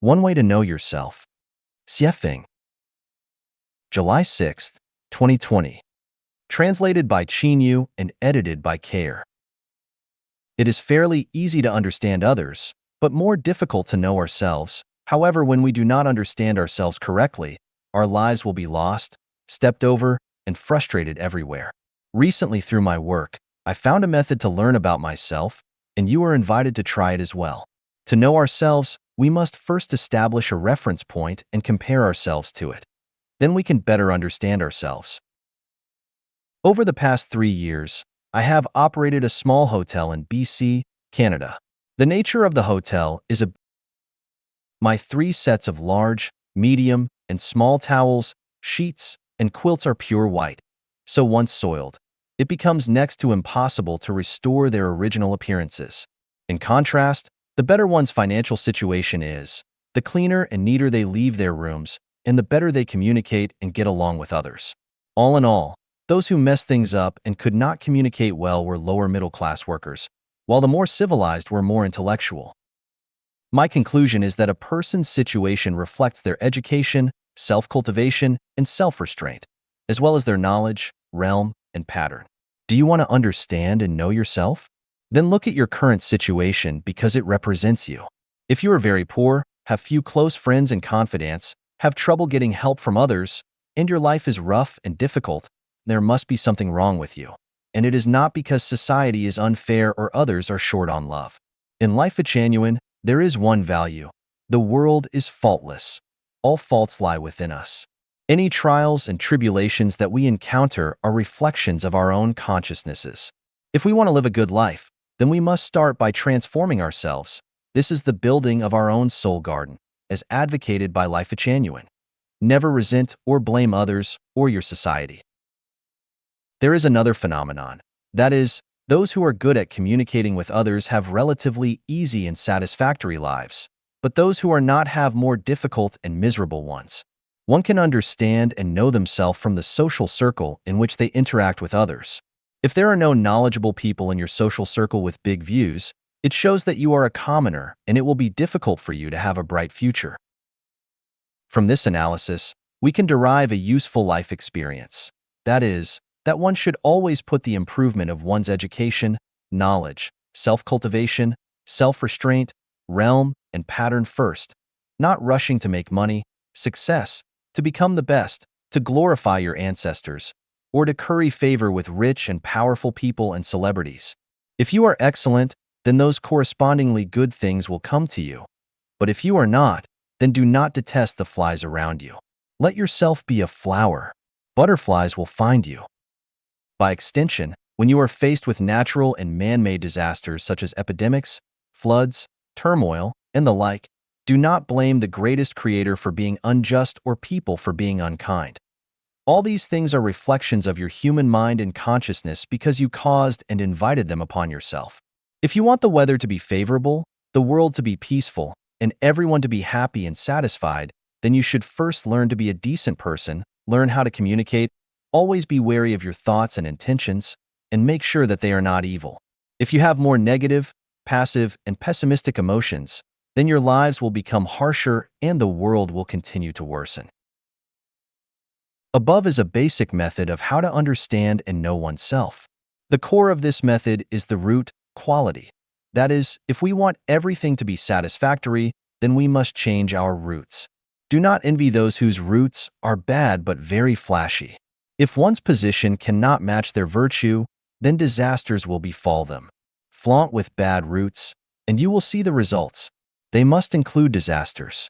One way to know yourself. Xiefeng. July 6th, 2020. Translated by Qinyu and edited by Care. It is fairly easy to understand others, but more difficult to know ourselves. However, when we do not understand ourselves correctly, our lives will be lost, stepped over, and frustrated everywhere. Recently, through my work, I found a method to learn about myself, and you are invited to try it as well. To know ourselves, we must first establish a reference point and compare ourselves to it. Then we can better understand ourselves. Over the past 3 years, I have operated a small hotel in BC, Canada. The nature of the hotel is my 3 sets of large, medium, and small towels, sheets, and quilts are pure white. So once soiled, it becomes next to impossible to restore their original appearances. In contrast, the better one's financial situation is, the cleaner and neater they leave their rooms, and the better they communicate and get along with others. All in all, those who messed things up and could not communicate well were lower middle-class workers, while the more civilized were more intellectual. My conclusion is that a person's situation reflects their education, self-cultivation, and self-restraint, as well as their knowledge, realm, and pattern. Do you want to understand and know yourself? Then look at your current situation because it represents you. If you are very poor, have few close friends and confidants, have trouble getting help from others, and your life is rough and difficult, there must be something wrong with you. And it is not because society is unfair or others are short on love. In life genuine, there is one value. The world is faultless. All faults lie within us. Any trials and tribulations that we encounter are reflections of our own consciousnesses. If we want to live a good life, then we must start by transforming ourselves. This is the building of our own soul garden, as advocated by Life Genuine. Never resent or blame others or your society. There is another phenomenon. That is, those who are good at communicating with others have relatively easy and satisfactory lives, but those who are not have more difficult and miserable ones. One can understand and know themselves from the social circle in which they interact with others. If there are no knowledgeable people in your social circle with big views, it shows that you are a commoner and it will be difficult for you to have a bright future. From this analysis, we can derive a useful life experience. That is, that one should always put the improvement of one's education, knowledge, self-cultivation, self-restraint, realm, and pattern first, not rushing to make money, success, to become the best, to glorify your ancestors, or to curry favor with rich and powerful people and celebrities. If you are excellent, then those correspondingly good things will come to you. But if you are not, then do not detest the flies around you. Let yourself be a flower. Butterflies will find you. By extension, when you are faced with natural and man-made disasters such as epidemics, floods, turmoil, and the like, do not blame the greatest creator for being unjust or people for being unkind. All these things are reflections of your human mind and consciousness because you caused and invited them upon yourself. If you want the weather to be favorable, the world to be peaceful, and everyone to be happy and satisfied, then you should first learn to be a decent person, learn how to communicate, always be wary of your thoughts and intentions, and make sure that they are not evil. If you have more negative, passive, and pessimistic emotions, then your lives will become harsher and the world will continue to worsen. Above is a basic method of how to understand and know oneself. The core of this method is the root, quality. That is, if we want everything to be satisfactory, then we must change our roots. Do not envy those whose roots are bad but very flashy. If one's position cannot match their virtue, then disasters will befall them. Flaunt with bad roots, and you will see the results. They must include disasters.